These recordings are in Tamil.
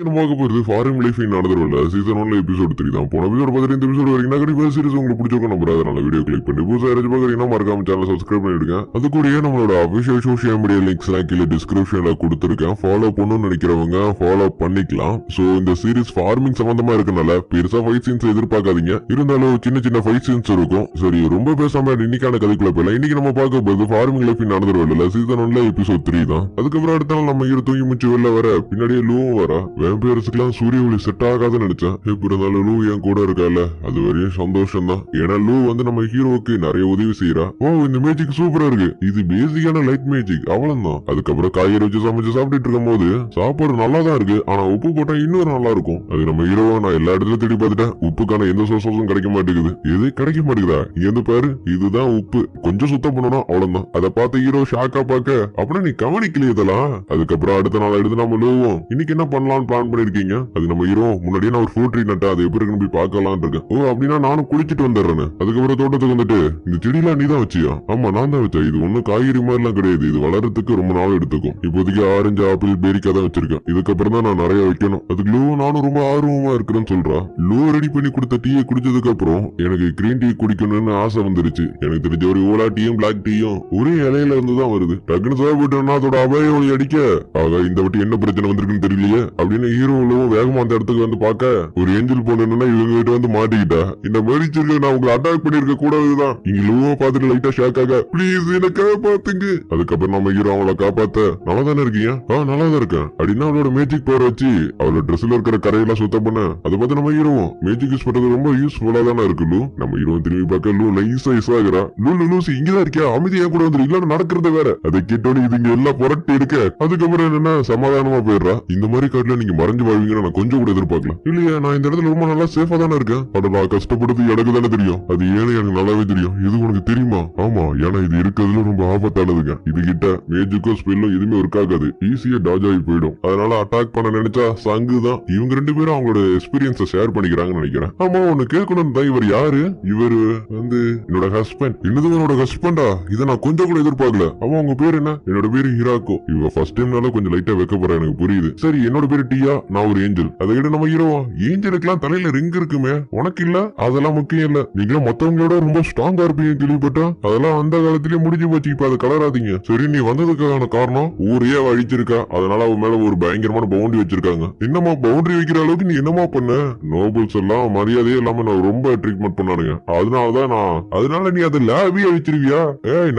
நமக்கு போறது foreign life in another world season 1 episode 3 தான். போன எபிசோட் பார்த்துட்டு இந்த எபிசோட் வரைக்கும் கண்டிப்பா சீரிஸ் உங்களுக்கு பிடிச்சிருக்கும் நம்புறேன். அதனால வீடியோ கிளிக் பண்ணி புதுசா யாராச்சும் பார்க்குறீங்கன்னா மறக்காம சேனல் சப்ஸ்கிரைப் பண்ணிடுங்க. அது கூடயே நம்மளோட அபிஷியல் சோஷியல் மீடியா லிங்க்ஸ் எல்லாம் கீழே டிஸ்கிரிப்ஷன்ல கொடுத்துருக்கேன். ஃபாலோ பண்ணணும்னு நினைக்கிறவங்க ஃபாலோ பண்ணிக்கலாம். சோ இந்த சீரிஸ் ஃபார்மிங் சம்பந்தமா இருக்கனால பெருசா ஃபைட் சீன்ஸ் எதிர்பார்க்காதீங்க. இருந்தாலும் சின்ன சின்ன ஃபைட் சீன்ஸ் இருக்கும். சரி ரொம்ப பேசாம இன்னைக்கான கதைக்குள்ள போயிடலாம். இன்னைக்கு நம்ம பார்க்க போது ஃபார்மிங் லைஃப் இன் அனதர் வேர்ல்ட்ல சீசன் 1 எபிசோட் 3 தான். அதுக்கப்புறம் அடுத்த நாள் நம்ம இரு தூங்கி முடிச்சு வெளில வர பின்னாடியே லூவும் வர வேம்பையர்ஸ்க்குலாம் சூரிய ஒளி செட் ஆகாதுன்னு நினைச்சேன். எப்படி இருந்தாலும் லூ என் கூட இருக்கால அது வரையும் சந்தோஷம் தான். ஏன்னா லூ வந்து நம்ம ஹீரோவுக்கு நிறைய உதவி செய்யறா. ஓ இந்த மேஜிக் சூப்பரா இருக்கு. இது பேசிக்கான லைட் மேஜிக் அவ்வளவுதான். அதுக்கப்புறம் காய்கறி வச்சு சமைச்சு சாப்பிட்டுட்டு இருக்கும் போது சாப்பாடு நல்லா தான் இருக்கு. ஆனா உப்பு போட்டா இன்னும் நல்லா இருக்கும். அது நம்ம ஹீரோவா நான் எல்லா இடத்துலயும் தேடி பார்த்துட்டேன். உப்புக்கான எந்த சோர்ஸும் கிடைக்க மாட்டேங்குது. எது கிடைக்க மாட்டேங்குதா? இங்க வந்து பாரு இதுதான் உப்பு. கொஞ்சம் சுத்தம் பண்ணணும் அவ்வளவுதான். அதை பார்த்து ஹீரோ ஷாக்கா பாக்க அப்படின்னா நீ கவனிக்கலையதெல்லாம். அதுக்கப்புறம் அடுத்த நாள் எடுத்து நம்ம லூவும் இன்னைக்கு என்ன பண்ணலாம்னு பிளான் பண்ணிருக்கீங்க. அது நம்ம ஹீரோ முன்னாடியே நான் ஒரு ஃப்ரூட் ட்ரீ நட்டா அது எப்படி இருக்குன்னு போய் பார்க்கலாம் இருக்கேன். ஓ அப்படின்னா நானும் குளிச்சுட்டு வந்துடுறேன். அதுக்கப்புறம் தோட்டத்துக்கு வந்துட்டு இந்த செடியெல்லாம் நீ தான் வச்சியா? ஆமா நான் தான் வச்சேன். இது ஒன்னும் காய்கறி மாதிரி எல்லாம் கிடையாது. இது வளர்றதுக்கு ரொம்ப நாள் எடுத்துக்கும். இப்போதைக்கு ஆரஞ்சு ஆப்பிள் பேரிக்காய் தான் வச்சிருக்கேன். இதுக்கப்புறம் தான் நான் நிறைய வைக்கணும். அதுக்கு லூ நானும் ரொம்ப ஆர்வமா இருக்கிறேன்னு சொல்றா. லூ ரெடி பண்ணி கொடுத்த டீயை குடிச்சதுக்கு அப்புறம் எனக்கு கிரீன் டீ குடிக்கணும்னு ஆசை வந்துருச்சு. எனக்கு தெரிஞ்ச ஒரு ஓலா டீயும் பிளாக் டீயும் ஒரே இலையில இருந்து தான் வருது. டக்குன்னு சாப்பிட்டோம்னா அதோட அபாய ஒளி அடிக்க ஆக இந்த வாட்டி என்ன பிரச்சனை வந்திருக்குன்னு தெரியலையே அப்படின்னு ஹீரோவும் வேகமா அந்த இடத்துக்கு வந்து பார்க்க ஒரு ஏஞ்சல் பொண்ணு இவங்க கிட்ட வந்து மாட்டிக்கிட்டா. இந்த மரிச்சிருக்க நான் உங்களை அட்டாக் பண்ணிருக்க கூடாதுதான். இங்க லூவா பார்த்துட்டு லைட்டா ஷாக் ஆக ப்ளீஸ் என்ன காப்பாத்துங்க. அதுக்கப்புறம் நம்ம ஹீரோ அவளை காப்பாத்த நல்லா தானே இருக்கீங்க? நல்லா தான் இருக்கேன் அப்படின்னா அவளோட மேஜிக் பவர் வச்சு அவளோட ட்ரெஸ்ல இருக்கிற கரையெல்லாம் சுத்தம் பண்ண அதை பார்த்து நம்ம ஹீரோவும் மேஜிக் யூஸ் பண்றது ரொம்ப யூஸ்ஃபுல்லா தானே இருக்கு. லூ நம்ம ஹீரோ திரும்பி பார்க்க லூ லைஸா இஸ் ஆகிறா. லூசி இங்கதான் இருக்கியா? அமைதியா கூட வந்துரு இல்ல நடக்கிறது வேற. அதை கேட்டோன்னு இதுங்க எல்லாம் புரட்டி எடுக்க அதுக்கப்புறம் என்னன்னா சமாதானமா போயிடுறா. இந்த மாதிரி காட்டுல நீங்க மறைஞ்சு வாழ்வீங்கன்னு நான் கொஞ்சம் கூட எதிர்பார்க்கலாம். இல்லையா நான் இந்த இடத்துல ரொம்ப நல்லா சேஃபா தானே இருக்கேன். அட நான் கஷ்டப்படுறது எனக்கு தானே தெரியும். அது ஏன்னு எனக்கு நல்லாவே தெரியும். இது உனக்கு தெரியுமா? ஆமா ஏன்னா இது இருக்கிறதுல ரொம்ப ஆபத்தானதுங்க. இது கிட்ட மேஜிக்கோ ஸ்பெல்லும் எதுவுமே ஒர்க் ஆகாது. ஈஸியா டாஜ் ஆகி போயிடும். அதனால அட்டாக் பண்ண நினைச்சா சங்கு தான். இவங்க ரெண்டு பேரும் அவங்களோட எக்ஸ்பீரியன்ஸை ஷேர் பண்ணிக்கிறாங்கன்னு நினைக்கிறேன். ஆமா ஒன்னு கேட்கணும் தான். இவர் யாரு? இவரு வந்து என்னோட ஹஸ்பண்ட். என்னது என்னோட ஹஸ்பண்டா? இதை நான் கொஞ்சம் கூட எதிர்பார்க்கல. அவன் உங்க பேர் என்ன? என்னோட பேரு ஹீராக்கோ. இவ ஃபர்ஸ்ட் டைம்னால கொஞ்சம் லைட்டா வைக்க போறேன் எனக்கு புரியுது. சரி என்னோட பேரு டியா. நான் ஒரு ஏஞ்சல். அதை விட நம்ம ஹீரோவா ஏஞ்சலுக்குலாம் தலையில ரிங் இருக்குமே உனக்கு இல்ல? அதெல்லாம் முக்கியம் இல்ல. நீங்களும் மத்தவங்களோட ரொம்ப ஸ்ட்ராங்கா இருப்பீங்க கேள்விப்பட்டா. அதெல்லாம் அந்த காலத்திலேயே முடிஞ்சு போச்சு. இப்ப அதை கலராதீங்க. சரி நீ வந்ததுக்கான காரணம் ஊரையே அழிச்சிருக்கா. அதனால அவ மேல ஒரு பயங்கரமான பவுண்டரி வச்சிருக்காங்க. என்னமா பவுண்டரி வைக்கிற அளவுக்கு நீ என்னமா பண்ண? நோபல்ஸ் எல்லாம் மரியாதையே இல்லாம நான் ரொம்ப ட்ரீட்மெண்ட் பண்ணானுங்க. அதனால நீ அதை லேபே அழிச்சிருவியா?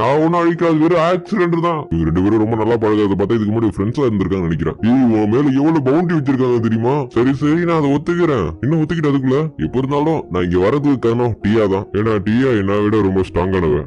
நான் ஒன்னும் அழிக்காது வெறும் ஆக்சிடென்ட் தான். இவங்க ரெண்டு பேரும் ரொம்ப நல்லா பழகாத பார்த்தா இதுக்கு முன்னாடி ஃப்ரெண்ட்ஸா இருந்திருக்காங்க நினைக்கிறேன். உன் மேல எவ்வளவு பவுண்டரி வச்சிருக்காங்க தெரியுமா? சரி நான் அதை ஒத்துக்கிறேன். இன்னும் ஒத்துக்கிட்டு அதுக்குள்ள எப்ப இருந்தாலும் நான் இங்க வரதுக்கு காரணம் டியா தான். ஏன்னா டியா என்ன விட ரொம்ப ஸ்ட்ராங்கானவ.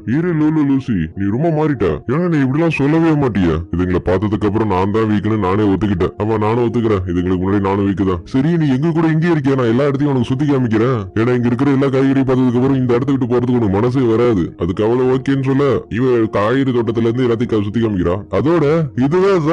லூசி நீ ரொம்ப மாறிட்ட. ஏன்னா நீ இப்படிலாம் சொல்லவே மாட்டிய. இதுங்களை பார்த்ததுக்கு அப்புறம் நான் தான் வீக்குன்னு நானே ஒத்துக்கிட்டேன். ஆமா நானும் ஒத்துக்கிறேன். இதுங்களுக்கு முன்னாடி நானும் வீக்கு தான். சரி நீ எங்க கூட இங்கே இருக்கியா? நான் எல்லா இடத்தையும் உனக்கு சுத்தி காமிக்கிறேன். ஏன்னா இங்க இருக்கிற எல்லா காய்கறி பார்த்ததுக்கு அப்புறம் இந்த இடத்த விட்டு போறதுக்கு உனக்கு மனசே வராது. அதுக்கு அவ்வளவு ஓகேன்னு சொல்ல இவ காய்கறி தோட்டத்துல இருந்து எல்லாத்தையும் சுத்தி காமிக்கிறா. அதோட இதுதான்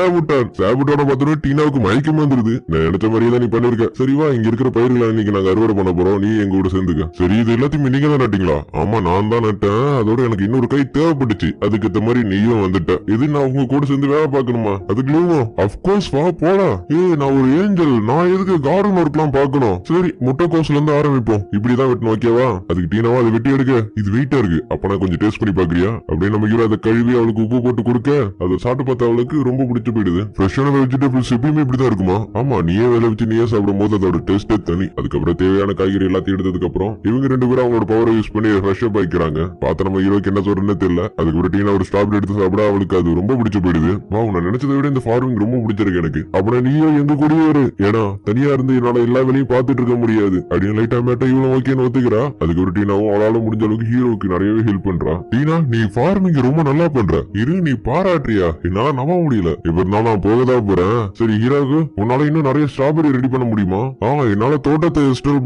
சாபுட்டான பார்த்தோம் டீனாவுக்கு மயக்கம் வந்துருது. நான் நினைச்ச மாதிரியே தான் நீ பண்ணிருக்க. சரிவா இங்க இருக்கிற பயிர்களை இன்னைக்கு நாங்க அறுவடை பண்ண போறோம். நீ எங்க கூட சேர்ந்துக்க. சரி இது எல்லாத்தையும் நீங்க தான் நட்டீங்களா? ஆமா நான் தான் நட்டேன். அதோட எனக்கு இன்னொரு கை தேவைப்பட்டுச்சு. அதுக்கு ஏத்த மாதிரி நீயும் வந்துட்ட. இது நான் உங்க கூட சேர்ந்து வேலை பார்க்கணுமா? அதுக்கு அப்கோர்ஸ் வா போலாம். நான் ஒரு ஏஞ்சல். நான் எதுக்கு கார்டன் ஒர்க்லாம் பார்க்கணும்? சரி முட்டைக்கோஸ்ல இருந்து ஆரம்பிப்போம். இப்படிதான் வெட்டணும் ஓகேவா? அதுக்கு டீனாவா அதை வெட்டி எடுக்க. இது வெயிட்டா இருக்கு. அப்ப கொஞ்சம் டேஸ்ட் பண்ணி பாக்குறியா? அப்படியே நம்ம அதை கழுவி அவளுக்கு உப்பு போட்டு கொடுக்க அதை சாப்பிட்டு பார்த்த அவளுக்கு ரொம்ப பிடிச்சு போயிடுது. ஃப்ரெஷ்ஷான வெஜிடபிள்ஸ் எப்பயுமே இப்படிதான் இருக்குமா? ஆமா நீயே வேலை வச்சு நீயே சாப்பிடும் போது அதோட டேஸ்டே தனி. அதுக்கப்புறம் தேவையான காய்கறி எல்லாத்தையும் எடுத்ததுக்கு அப்புறம் இவங்க ரெண்டு பேரும் அவங்களோட பவரை யூஸ் பண்ணி ஃப்ரெஷ்ஷா பாய்க்கிறாங்க. பார்த்த நம்ம ஹீரோக்கு என்ன சொல்றேன்னு தெரியல. அதுக்கப்புறம் டீனா ஒரு ஸ்ட்ராபெரி எடுத்து சாப்பிட அவளுக்கு அது ரொம்ப பிடிச்சு போயிடுது. நான் நினைச்சதை விட இந்த ஃபார்மிங் ரொம்ப பிடிச்சிருக்கு எனக்கு. அப்படின்னா நீயும் எங்க கூடயே இரு. ஏன்னா தனியா இருந்து என்னால எல்லா வேலையும் பார்த்துட்டு இருக்க முடியாது அப்படின்னு லைட்டா மேட்டா இவ்வளவு ஓகேன்னு ஒத்துக்கிறா. அதுக்கப்புறம் டீனாவும் அவளால முடிஞ்ச அளவுக்கு ஹீரோக்கு நிறையவே ஹெல்ப் பண்றா. டீனா நீ ஃபார்மிங் ரொம்ப நல்லா பண்ற. இரு நீ பாராட்டுறியா? என்னால நம்ப முடியல. இப்ப இருந்தாலும் நான் போகதான் போறேன். சரி ஹீரோக்கு உன்னால இன்னும் நிறைய ஸ்ட்ராபெரி ரெடி பண்ண முடியுமா? என்னால தோட்டத்தை இன்ஸ்டால்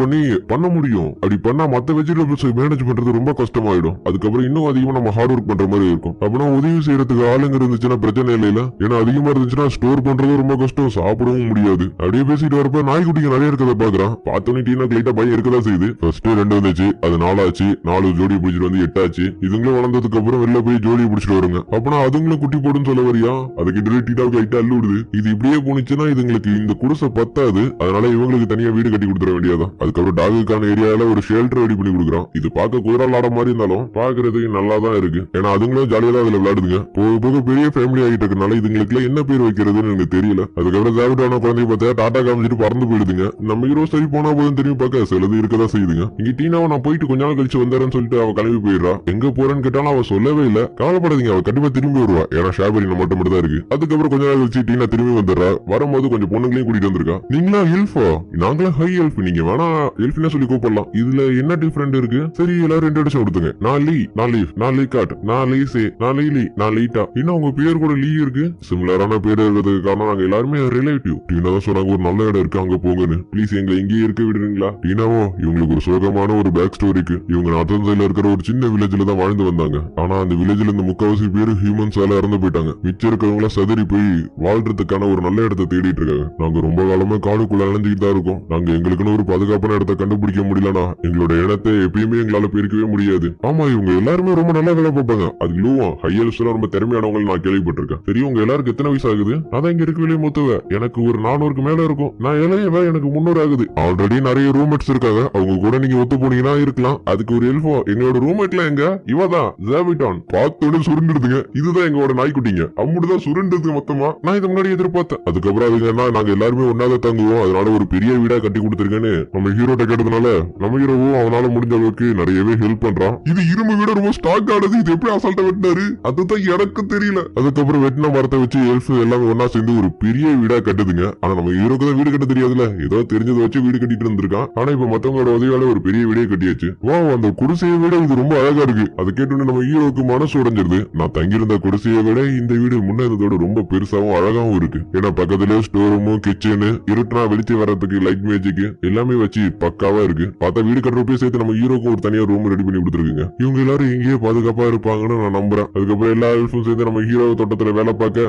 பண்ண முடியும். அப்படி பண்ணா மத்த வெஜிடபிள்ஸ் மேனேஜ் பண்றது ரொம்ப கஷ்டமாயிடும். அதுக்கப்புறம் இன்னும் அதிகமா நம்ம ஹார்ட் ஒர்க் பண்ற மாதிரி இருக்கும். அப்படின்னா உதவி செய்யறதுக்கு ஆளுங்க இருந்துச்சுன்னா பிரச்சனை இல்ல. ஏன்னா அதிகமா இருந்துச்சுன்னா ஸ்டோர் பண்றது ரொம்ப கஷ்டம். சாப்பிடவும் முடியாது. அப்படியே பேசிட்டு வரப்ப நாய்க்குட்டிங்க நிறைய இருக்கதை பாக்குறான். பார்த்தோன்னே டீனா லைட்டா பயம் இருக்கதான் செய்யுது. ஃபர்ஸ்ட் 2 வந்துச்சு. அது 4 ஆச்சு. 4 ஜோடி பிடிச்சிட்டு வந்து 8 ஆச்சு. இதுங்களும் வளர்ந்ததுக்கு அப்புறம் வெளில போய் ஜோடி பிடிச்சிட்டு வருங்க. அப்பனா அதுங்களும் குட்டி போடுன்னு சொல்ல வரியா? அதுக்கு டீனாவுக்கு லைட்டா அள்ளு விடுது. இது இப்படியே போனிச்சுன்னா இதுங்களுக்கு இந்த குடிசை பத்தாது, அதனால இவங்களுக்கு தனியா வீடு கட்டி கொடுத்துட வேண்டியதான். அதுக்கப்புறம் டாகுக்கான ஏரியால ஒரு ஷெல்டர் ரெடி பண்ணி கொடுக்குறான். இது பார்க்க குதிரால் ஆட மாதிரி இருந்தாலும் பாக்குறதுக்கு நல்லா தான் இருக்கு. ஏன்னா அதுங்களும் ஜாலியா தான் அதுல விளையாடுதுங்க. போக போக பெரிய ஃபேமிலி ஆகிட்டு இருக்கனால இதுங்களுக்கு என்ன பேர் வைக்கிறதுன்னு எனக்கு தெரியல. அதுக்கப்புறம் ஜாவிட்டான குழந்தைய பார்த்தா டாடா காமிச்சிட்டு பறந்து போயிடுதுங்க. நம்ம ஹீரோ சரி போனா போதும் திரும்பி பார்க்க சிலது இருக்கதான் செய்யுதுங்க. இங்க டீனாவை நான் போயிட்டு கொஞ்ச நாள் கழிச்சு வந்தாருன்னு சொல்லிட்டு அவ கிளம்பி போயிடுறா. எங்க போறேன்னு கேட்டாலும் அவ சொல்லவே இல்ல. கவலைப்படாதீங்க, அவ கண்டிப்பா திரும்பி வருவா. ஏன்னா ஷாபரி நம்ம மட்டும் தான் இருக்கு. அதுக்கப்புறம் கொஞ்ச நாள் கழிச்சு டீனா திரும்பி வந்துடுறா. வரும்போது கொஞ்சம் பொண்ணுங்களையும் கூட்டிட்டு வந்திருக்கா. நீங்களா எல்ஃபா? நாங்களா ஹை எல்ஃப். நீங்க வேணா எல்ஃப்னே சொல்லி கூப்பிடலாம். இதுல என்ன டிஃபரெண்ட் இருக்கு? சரி எல்லாரும் இன்ட்ரோடக்ஷன் கொடுத்துங்க. நான் லீ, நான் லீஃப், நான் லீ காட், நான் லீசே, நான் லீலி, நான் லீட்டா. இன்னும் உங்க பேர் கூட லீ இருக்கு. சிமிலரான பேர் இருக்கிறதுக்கு காரணம் நாங்க எல்லாருமே ரிலேட்டிவ். டீனா தான் சொன்னாங்க ஒரு நல்ல இடம் இருக்கு அங்க போங்கன்னு. ப்ளீஸ் எங்களை எங்கேயே இருக்க விடுறீங்களா? டீனாவோ இவங்களுக்கு ஒரு சோகமான ஒரு பேக் ஸ்டோரிக்கு. இவங்க நார்த்தன் சைட்ல இருக்கிற ஒரு சின்ன வில்லேஜ்ல தான் வாழ்ந்து வந்தாங்க. ஆனா அந்த வில்லேஜ்ல இந்த முக்காவாசி பேரு ஹியூமன்ஸால இறந்து போயிட்டாங்க. மிச்சம் இருக்கிறவங்கள சதறி போய் வாழ்றதுக்கான ஒரு நல்ல இடத்தை தேடிட்டு இருக்காங்க. நாங்க ரொம்ப காலமா காடுக்குள்ள அலைஞ்சுக்கிட்டு தான் இருக்கோம். நாங்க எங்களுக்குன்னு ஒரு பாதுகாப்பான இடத்தை கண்டுபிடிக்க முடியலனா எங்களோட இடத்தை எப்பயுமே எங்களால பெருக்கவே முடியாது. ஆமா இவங்க எல்லாருமே ரொம்ப நல்லா வேலை பார்ப்பாங்க. அது லூவா ஹையல்ஸ் ரொம்ப திறமையானவங்க நான் கேள்விப்பட்டிருக்கேன். சரி உங்க எல்லாருக்கும் எத்தனை வயசு ஆகுது? அதான் இங்க இருக்க வெளியே மூத்தவ. எனக்கு ஒரு 400க்கு மேல இருக்கும். நான் இளையவ, எனக்கு 300 ஆகுது. ஆல்ரெடி நிறைய ரூம்மேட்ஸ் இருக்காங்க. அவங்க கூட நீங்க ஒத்து போனீங்கன்னா இருக்கலாம். அதுக்கு ஒரு எல்ஃபோ. எங்களோட ரூம்மேட்ல எங்க இவதான் ஜாவிட்டான். பார்த்தோட சுருண்டுடுதுங்க. இதுதான் எங்களோட நாய்க்குட்டிங்க. அம்முடுதான் சுருண்டுது மொத்தமா. நான் இதை முன்னாடி எதிர்பார்த்தேன். அதுக்கப்புறம் அதுக்கு என்ன, நாங்க எல்லாருமே ஒன்னாதான் தங்குவோம், அதனால ஒரு பெரிய வீடா கட்டி கொடுத்துருக்கேன்னு நம்ம ஹீரோட்ட கேட்டதுனால நம்ம ஹீரோவும் அவனால முடிஞ்ச அளவுக்கு நிறையவே ஹெல்ப் பண்றான். இது இரும்பு வீட ரொம்ப ஸ்டாக் ஆனது. இது எப்படி அசால்ட்டா வெட்டினாரு அதுதான் எனக்கும் தெரியல. அதுக்கப்புறம் வெட்டின மரத்தை வச்சு எல்ஃப் எல்லாமே ஒன்னா சேர்ந்து ஒரு பெரிய வீடா கட்டுதுங்க. ஆனா நம்ம ஹீரோக்கு தான் வீடு கட்ட தெரியாதுல. ஏதோ தெரிஞ்சதை வச்சு வீடு கட்டிட்டு இருந்திருக்கான். ஆனா இப்ப மத்தவங்களோட உதவியால ஒரு பெரிய வீடே கட்டியாச்சு. வா, அந்த குடிசையை விட இது ரொம்ப அழகா இருக்கு. அதை கேட்டு நம்ம ஹீரோக்கு மனசு உடைஞ்சிருது. நான் தங்கியிருந்த குடிசையை விட இந்த வீடு முன்ன இருந்ததோட ரொம்ப பெருசாவும் அழகாவும் இருக்கு. ஏன்னா பக்கத்துல ஸ்டோர் ரூமும் கிச்சனு இருட்டுனா வெளிச்சம் வர்றதுக்கு லைட் மேஜிக் எல்லாமே வச்சு பக்காவா இருக்கு. பார்த்தா வீடு கட்டுறப்பே சேர்த்து நம்ம ஹீரோக்கு ஒரு தனியா ரூம் ரெடி பண்ணி கொடுத்துருக்குங்க. இவங்க எல்லாரும் எங்கேயே பாதுகாப்பா இருப்பாங்கன்னு நான் நம்புறேன். அதுக்கப்புறம் எல்லா எல்ஃபும் சேர்ந்து நம்ம ஹீரோ தோட்டத்துல வேலை பார்க்க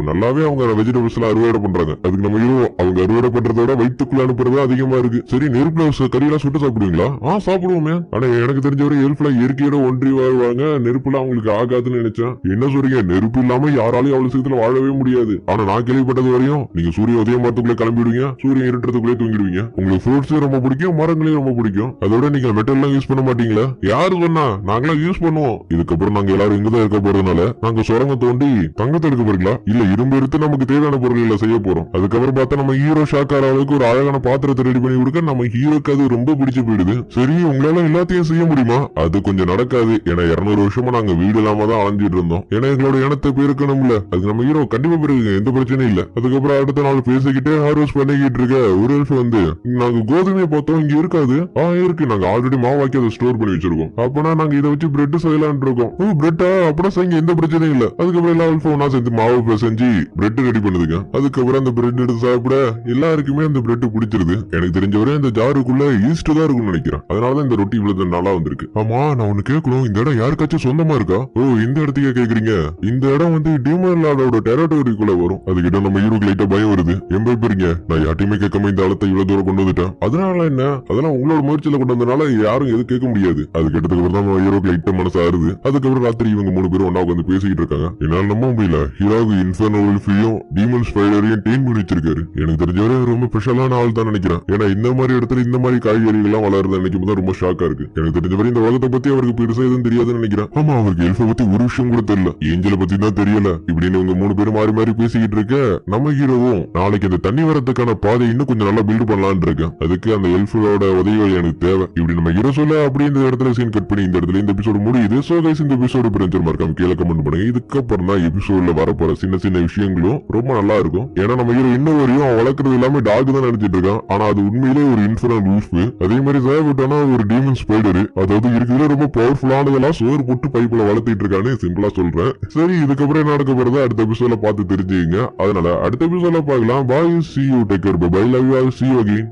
நல்லாவே அவங்க வெஜிடபிள்ஸ் எல்லாம் அறுவடை பண்றாங்க. அதுக்கு நம்ம ஹீரோ அவங்க அறுவடை பண்றதோட வயிற்றுக்குள்ள அனுப்புறது அதிகமா இருக்கு. சரி நெருப்புல கறியெல்லாம் சுட்டு சாப்பிடுவீங்களா? சாப்பிடுவோமே. ஆனா எனக்கு தெரிஞ்சவரை எல்ஃப்ல இயற்கையோட ஒன்றி வாழ்வாங்க. நெருப்புல அவங்களுக்கு ஆகாதுன்னு நினைச்சேன். என்ன சொல்றீங்க? நெருப்பு இல்லாம யாராலையும் அவ்வளவு சீக்கிரத்துல வாழவே முடியாது. ஆனா நான் கேள்விப்பட்டது வரையும் நீங்க சூரிய உதயம் மரத்துக்குள்ளே கிளம்பிடுவீங்க, சூரியன் இருட்டுறதுக்குள்ளே தூங்கிடுவீங்க. உங்களுக்கு ஃப்ரூட்ஸ் ரொம்ப பிடிக்கும், மரங்களையும் ரொம்ப பிடிக்கும். அதோட நீங்க மெட்டல் எல்லாம் யூஸ் பண்ண மாட்டீங்களா? யாரு சொன்னா? நாங்களாம் யூஸ் பண்ணுவோம். இதுக்கப்புறம் நாங்க எல்லாரும் இங்கதான் இருக்க போறதுனால நாங்க சுரங்க தோண்டி தங்கத்தை எடுக்க போறீங்களா? இல்ல இரும்பு எடுத்து நமக்கு தேவையான பொருட்களை செய்ய போறோம். அதுக்கப்புறம் பார்த்தா நம்ம ஹீரோ ஷாக் ஆகிற அளவுக்கு ஒரு அழகான பாத்திரத்தை ரெடி பண்ணி கொடுக்க நம்ம ஹீரோக்கு அது ரொம்ப பிடிச்சு போயிடுது. சரி உங்களால எல்லாத்தையும் செய்ய முடியுமா? அது கொஞ்சம் நடக்காது. ஏன்னா 200 வருஷமா நாங்க வீடு இல்லாம தான் அலைஞ்சிட்டு இருந்தோம். ஏன்னா எங்களோட இனத்தை பெருக்கணும்ல. அதுக்கு நம்ம ஹீரோ கண்டிப்பா பெருக்குங்க, எந்த பிரச்சனையும் இல்ல. அதுக்கப்புறம் அடுத்த நாள் பேசிக்கிட்டே ஹார்வெஸ்ட் பண்ணிக்கிட்டு இருக்க ஒரு எல்ஃப் வந்து நாங்க கோதுமையை பார்த்தோம், இங்க இருக்காது. இருக்கு, நாங்க ஆல்ரெடி மாவாக்கி அதை ஸ்டோர் பண்ணி வச்சிருக்கோம். அப்பனா நாங்க இதை வச்சு பிரெட் செய்யலான் இருக்கோம். பிரெட்டா? அப்படின்னா செய்ய எந்த பிரச்சனையும் இல்ல. அதுக்கப்புறம் எல்லா எல்ஃபும் ஒன்னா சேர்ந்து மாவு செஞ்சு பிரெட் ரெடி பண்ணுதுங்க. அதுக்கப்புறம் அந்த பிரெட் எடுத்து சாப்பிட எல்லாருக்குமே அந்த பிரெட் பிடிச்சிருது. எனக்கு தெரிஞ்சவரை இந்த ஜாருக்குள்ள ஈஸ்ட் தான் இருக்கும்னு நினைக்கிறேன். அதனாலதான் இந்த ரொட்டி இவ்வளவு நல்லா வந்திருக்கு. ஆமா, நான் ஒண்ணு கேட்கணும். இந்த இடம் யாருக்காச்சும் சொந்தமா இருக்கா? இந்த இடத்துக்கே கேக்குறீங்க? இந்த இடம் வந்து டீமன் லார்டோட டெரிட்டரிக்குள்ள வரும். அதுக்கிட்ட நம்ம ஹீரோக்கு லைட்டா பயம் வருது. எம்பேருங்க, நான் யார்ட்டையுமே கேட்காம இந்த ஆளத்தை இவ்வளவு தூரம் கொண்டு வந்துட்டேன். அதனால என்ன? அதெல்லாம் உங்களோட முயற்சியில கொண்டு வந்தனால யாரும் எது கேட்க முடியாது. அது கேட்டதுக்கு அப்புறம் தான் ஹீரோக்கு லைட்டா மனசு ஆறுது. அதுக்கப்புறம் ராத்திரி இவங்க 3 பேரும் ஒன்னா உட்காந்து பேசிக்கிட்டு இருக்காங்க. என்னால நம்ப முடியல, ஹீரோக்கு இன்ஃபர்னல் ஃபீயும் டீமன் ஸ்பைடரையும் டீம் பண்ணி வச்சிருக்காரு. எனக்கு தெரிஞ்சவரை ரொம்ப ஸ்பெஷலான ஆள் தான் நினைக்கிறேன். ஏன்னா இந்த மாதிரி இடத்துல இந்த மாதிரி காய்கறிகள் எல்லாம் வளருது நினைக்கும் போது ரொம்ப ஷாக்கா இருக்கு. எனக்கு தெரிஞ்சவரை இந்த உலகத்தை பத்தி அவருக்கு பெருசா எதுவும் தெரியாதுன்னு நினைக்கிறேன். ஆமா, அவருக்கு எல்ஃபை பத்தி ஒரு விஷயம் கூட தெரியல, ஏஞ்சலை பத்தி தான் தெரியல. இப்படின்னு இவங்க 3 பேரும் மாறி மாறி பேசிக்கிட்டு இருக்க நம்ம ஹீரோவும் நாளைக்கு அந்த தண்ணி வரதுக்கான பாதை இன்னும் கொஞ்சம் நல்லா பில்ட் பண்ணலான்னு இருக்கேன். அதுக்கு அந்த எல்ஃபோட உதவிகள் எனக்கு தேவை. இப்படி நம்ம ஹீரோ சொல்ல அப்படி இந்த இடத்துல சீன் கட் பண்ணி இந்த இடத்துல இந்த எபிசோடு முடியுது. சோ கைஸ், இந்த எபிசோடு பிரிஞ்சு மறக்காம கீழே கமெண்ட் பண்ணுங்க. இதுக்கப்புறம் தான் எபிசோட்ல வரப்போற சின்ன சின்ன விஷயங்களும் ரொம்ப நல்லா இருக்கும். ஏன்னா நம்ம ஹீரோ இன்னும் வரையும் வளர்க்கறது எல்லாமே டாக் தான் நினைச்சிட்டு இருக்கான். ஆனா அது உண்மையிலே ஒரு இன்ஃபர்னல் வூல்ஃப். அதே மாதிரி ஜாவிட்டானா ஒரு டீமன் ஸ்பைடர். அதாவது இருக்கிறதுல ரொம்ப பவர்ஃபுல்லானதெல்லாம் சோறு போட்டு பைப்புல வளர்த்திட்டு இருக்கான்னு சிம்பிளா சொல்றேன். சரி, இதுக்கப்புறம் என்ன நடக்க போறதா அடுத்த எபிசோட்ல பார்த்து தெரிஞ்சுங்க. அதனால அடுத்த எபிசோட்ல பார்க்கலாம். பாய், see you, take care, bye, love you all, see you again.